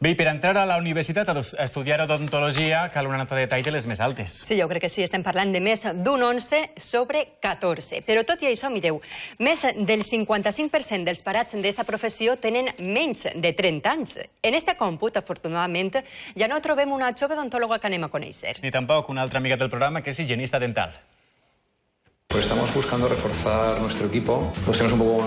Bé, i per entrar a la universitat a estudiar odontologia cal una nota de tall de les més altes. Sí, jo crec que sí, estem parlant de més d'un 11 sobre 14. Però tot i això, mireu, més del 55% dels parats d'esta professió tenen menys de 30 anys. En este còmput, afortunadament, ja no trobem una jove odontòloga que anem a conèixer. Ni tampoc una altra amiga del programa que és higienista dental. Pues estamos buscando reforzar nuestro equipo. Pues tenemos un poco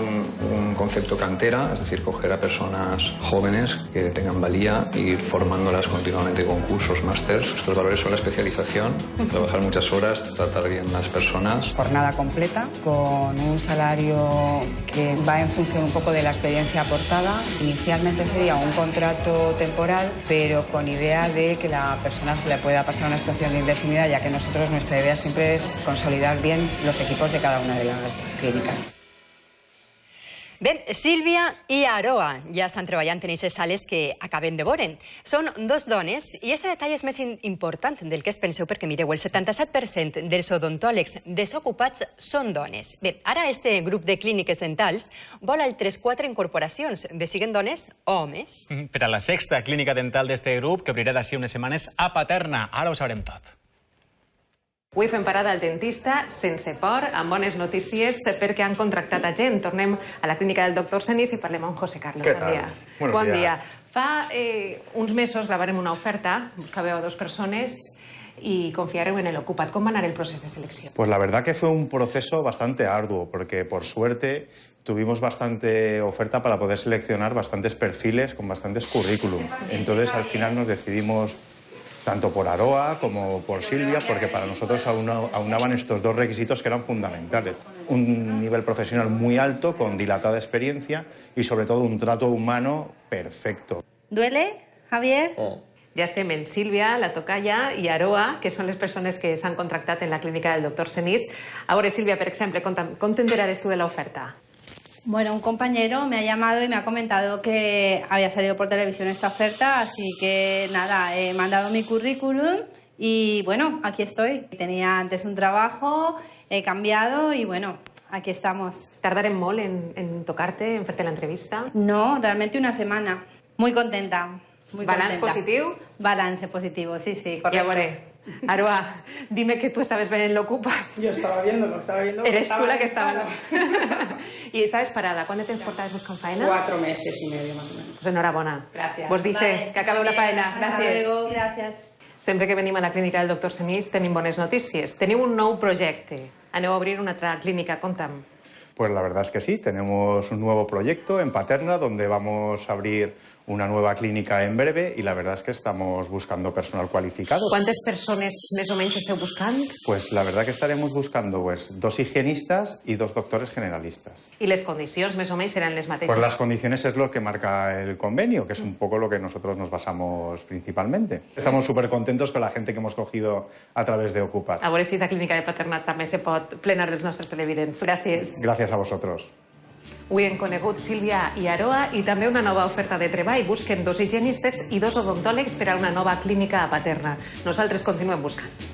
un concepto cantera, es decir, coger a personas jóvenes que tengan valía e ir formándolas continuamente con cursos, másters. Estos valores son la especialización, trabajar muchas horas, tratar bien a las personas. Jornada completa, con un salario que va en función un poco de la experiencia aportada. Inicialmente sería un contrato temporal, pero con idea de que la persona se le pueda pasar una situación de indefinida, ya que nosotros nuestra idea siempre es consolidar bien los equipos de cada una de las clínicas. Bé, Sílvia i Aroa ja estan treballant en aquestes sales que acabem de veure. Són dos dones i aquest detall és més important del que es penseu perquè, mireu, el 77% dels odontòlegs desocupats són dones. Bé, ara este grup de clíniques dentals vol altres 4 incorporacions, bé siguen dones o homes. Per a la 6ª clínica dental d'este grup, que obrirà d'ací unes setmanes a Paterna. Ara ho sabrem tot. Avui fem parada al dentista sense por, amb bones notícies perquè han contractat a gent. Tornem a la clínica del doctor Senís i parlem amb José Carlos. Què tal? Bon dia. Fa uns mesos gravarem una oferta, buscàveu 2 persones y confiaron en el Ocupat. ¿Cómo va a anar el proceso de selección? Pues la verdad que fue un proceso bastante arduo, porque por suerte tuvimos bastante oferta para poder seleccionar bastantes perfiles con bastantes currículum. Entonces al final nos decidimos tanto por Aroa como por Silvia, porque para nosotros aunaban estos 2 requisitos que eran fundamentales. Un nivel profesional muy alto, con dilatada experiencia y sobre todo un trato humano perfecto. ¿Duele, Javier? Ja estem en Sílvia, la tocaya, i Aroa, que són les persones que s'han contractat en la clínica del doctor Senís. A veure, Sílvia, per exemple, com t'enterares tu de l'oferta? Bueno, un compañero me ha llamado y me ha comentado que había salido por televisión esta oferta, así que nada, he mandado mi currículum y bueno, aquí estoy. Tenía antes un trabajo, he cambiado y bueno, aquí estamos. Tardarem molt en tocarte, en fer-te l'entrevista? No, realmente una semana. Muy contenta. Balance positivo? Balance positivo, sí, sí, correcto. Ya veré. Aroa, dime que tú estabas bien en l'Ocupat. Yo estaba viéndolo. Eres tú la que estaba. Y estabas parada. ¿Cuándo te portaves buscant faena? 4 meses y medio, más o menos. Pues enhorabona. Gràcies. Vos dice que acabeu la faena. Hasta Gràcies. luego, gracias. Sempre que venim a la clínica del doctor Senís tenim bones notícies. Teniu un nou projecte. Aneu a obrir una altra clínica. Conta'm. Pues la verdad es que sí, tenemos un nuevo proyecto en Paterna donde vamos a abrir una nueva clínica en breve y la verdad es que estamos buscando personal cualificado. Quantes persones més o menys esteu buscant? Pues la verdad que estaremos buscando 2 higienistas y 2 doctores generalistas. I les condicions més o menys seran les mateixes? Pues las condiciones es lo que marca el convenio, que es un poco lo que nosotros nos basamos principalmente. Estamos súper contentos con la gente que hemos cogido a través de Ocupat. A veure si la clínica de Paterna també se pot plenar dels nostres televidents. Gràcies. Gracias a vosotros. Avui hem conegut Sílvia i Aroa i també una nova oferta de treball. Busquen 2 higienistes i 2 odontòlegs per a una nova clínica a Paterna. Nosaltres continuem buscant.